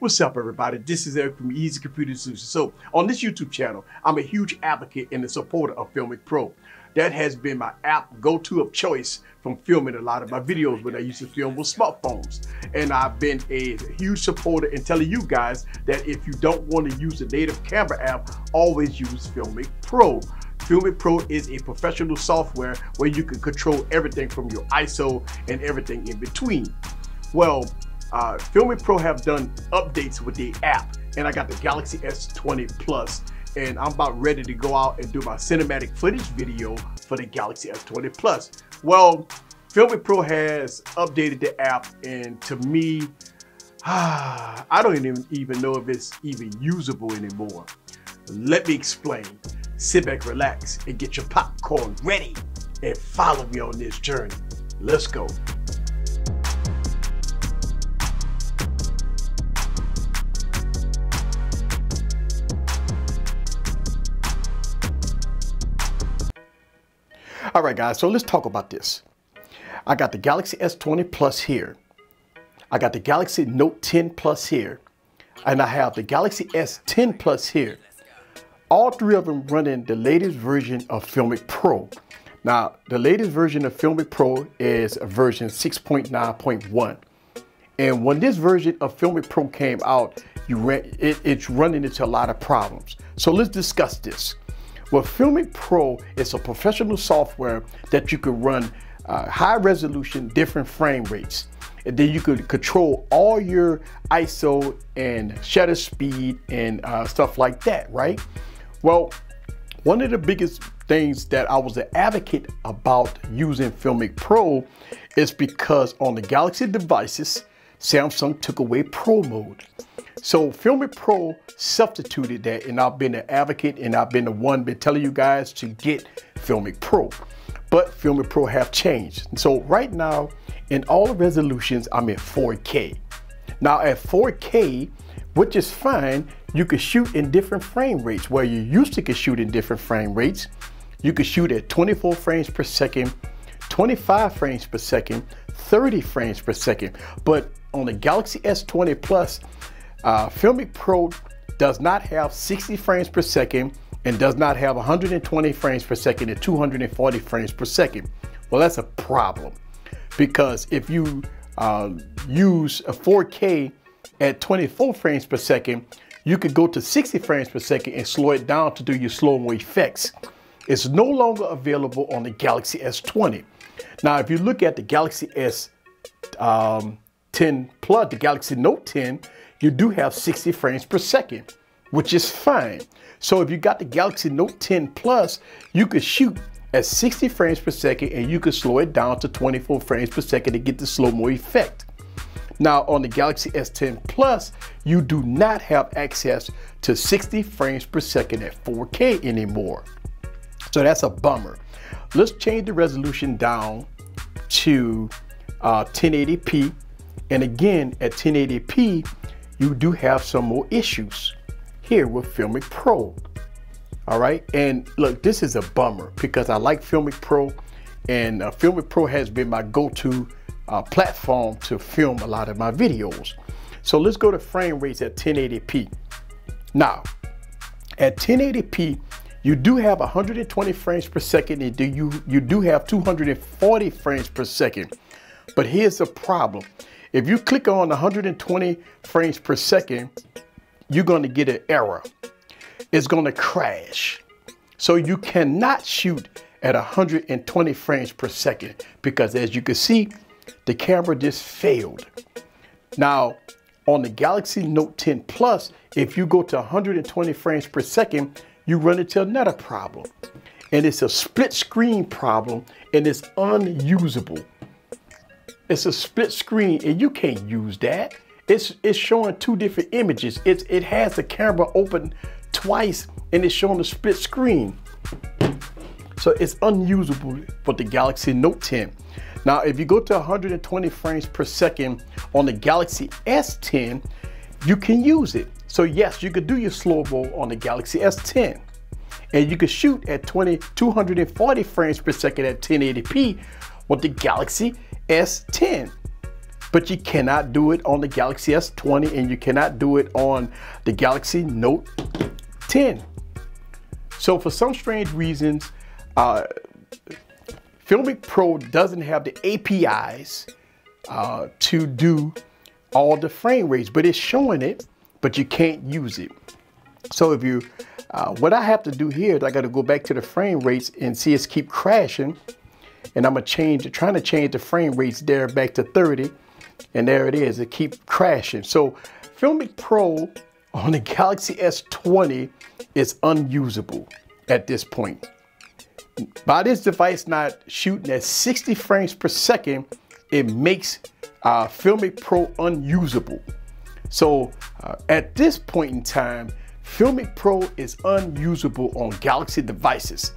What's up, everybody? This is Eric from Easy Computer Solutions. So on this YouTube channel, I'm a huge advocate and a supporter of Filmic Pro. That has been my app go-to of choice from filming a lot of my videos when I used to film with smartphones. And I've been a huge supporter in telling you guys that if you don't want to use the native camera app, always use Filmic Pro. Filmic Pro is a professional software where you can control everything from your ISO and everything in between. Well, Filmic Pro have done updates with the app, and I got the Galaxy S20 Plus, and I'm about ready to go out and do my cinematic footage video for the Galaxy S20 Plus. Well, Filmic Pro has updated the app, and to me, I don't even know if it's even usable anymore. Let me explain. Sit back, relax, and get your popcorn ready, and follow me on this journey. Let's go. All right, guys, so let's talk about this. I got the Galaxy S20 Plus here. I got the Galaxy Note 10 Plus here. And I have the Galaxy S10 Plus here. All three of them running the latest version of Filmic Pro. Now, the latest version of Filmic Pro is version 6.9.1. And when this version of Filmic Pro came out, it's running into a lot of problems. So let's discuss this. Well, Filmic Pro is a professional software that you can run high resolution, different frame rates. And then you could control all your ISO and shutter speed and stuff like that, right? Well, one of the biggest things that I was an advocate about using Filmic Pro is because on the Galaxy devices, Samsung took away Pro mode. So Filmic Pro substituted that, and I've been an advocate, and I've been the one been telling you guys to get Filmic Pro. But Filmic Pro have changed. So right now, in all the resolutions, I'm at 4K. Now at 4K, which is fine, you can shoot in different frame rates. Where you used to could shoot in different frame rates, you could shoot at 24 frames per second, 25 frames per second, 30 frames per second. But on the Galaxy S20 Plus, Filmic Pro does not have 60 frames per second and does not have 120 frames per second and 240 frames per second. Well, that's a problem, because if you use a 4K at 24 frames per second, you could go to 60 frames per second and slow it down to do your slow-mo effects. It's no longer available on the Galaxy S20. Now, if you look at the Galaxy S10 Plus, the Galaxy Note 10, you do have 60 frames per second, which is fine. So if you got the Galaxy Note 10 Plus, you could shoot at 60 frames per second and you could slow it down to 24 frames per second to get the slow-mo effect. Now on the Galaxy S10 Plus, you do not have access to 60 frames per second at 4K anymore. So that's a bummer. Let's change the resolution down to 1080p. And again, at 1080p, you do have some more issues here with Filmic Pro. All right, and look, this is a bummer because I like Filmic Pro, and Filmic Pro has been my go-to platform to film a lot of my videos. So let's go to frame rates at 1080p. Now, at 1080p, you do have 120 frames per second, and you do have 240 frames per second. But here's the problem. If you click on 120 frames per second, you're going to get an error. It's going to crash. So you cannot shoot at 120 frames per second because, as you can see, the camera just failed. Now, on the Galaxy Note 10 Plus, if you go to 120 frames per second, you run into another problem. And it's a split screen problem, and it's unusable. It's a split screen and you can't use that. It's showing two different images. It has the camera open twice and it's showing a split screen. So it's unusable for the Galaxy Note 10. Now, if you go to 120 frames per second on the Galaxy S10, you can use it. So yes, you could do your slow-mo on the Galaxy S10. And you can shoot at 240 frames per second at 1080p with the Galaxy S10. but you cannot do it on the Galaxy S20 and you cannot do it on the Galaxy Note 10. So for some strange reasons, Filmic Pro doesn't have the APIs to do all the frame rates, but it's showing it, but you can't use it. So if you, what I have to do here is I got to go back to the frame rates and see it's keep crashing. And I'm trying to change the frame rates there back to 30. And there it is, it keeps crashing. So Filmic Pro on the Galaxy S20 is unusable at this point. By this device not shooting at 60 frames per second, it makes Filmic Pro unusable. So at this point in time, Filmic Pro is unusable on Galaxy devices.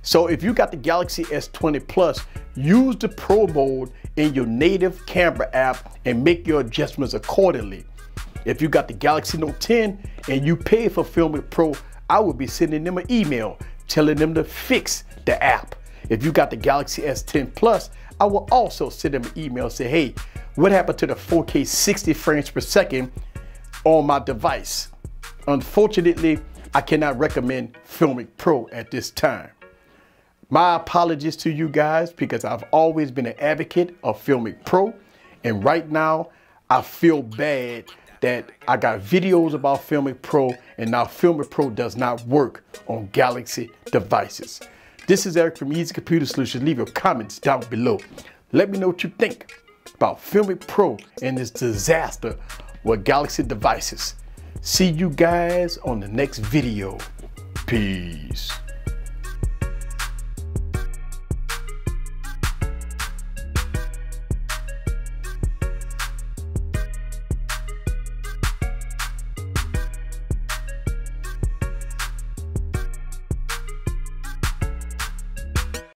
So if you got the Galaxy S20 Plus, use the Pro mode in your native camera app and make your adjustments accordingly. If you got the Galaxy Note 10 and you pay for Filmic Pro, I would be sending them an email telling them to fix the app. If you got the Galaxy S10 Plus, I will also send them an email say, hey, what happened to the 4K 60 frames per second on my device? Unfortunately, I cannot recommend Filmic Pro at this time. My apologies to you guys because I've always been an advocate of Filmic Pro, and right now I feel bad that I got videos about Filmic Pro and now Filmic Pro does not work on Galaxy devices. This is Eric from Easy Computer Solutions. Leave your comments down below. Let me know what you think about Filmic Pro and this disaster with Galaxy devices. See you guys on the next video. Peace.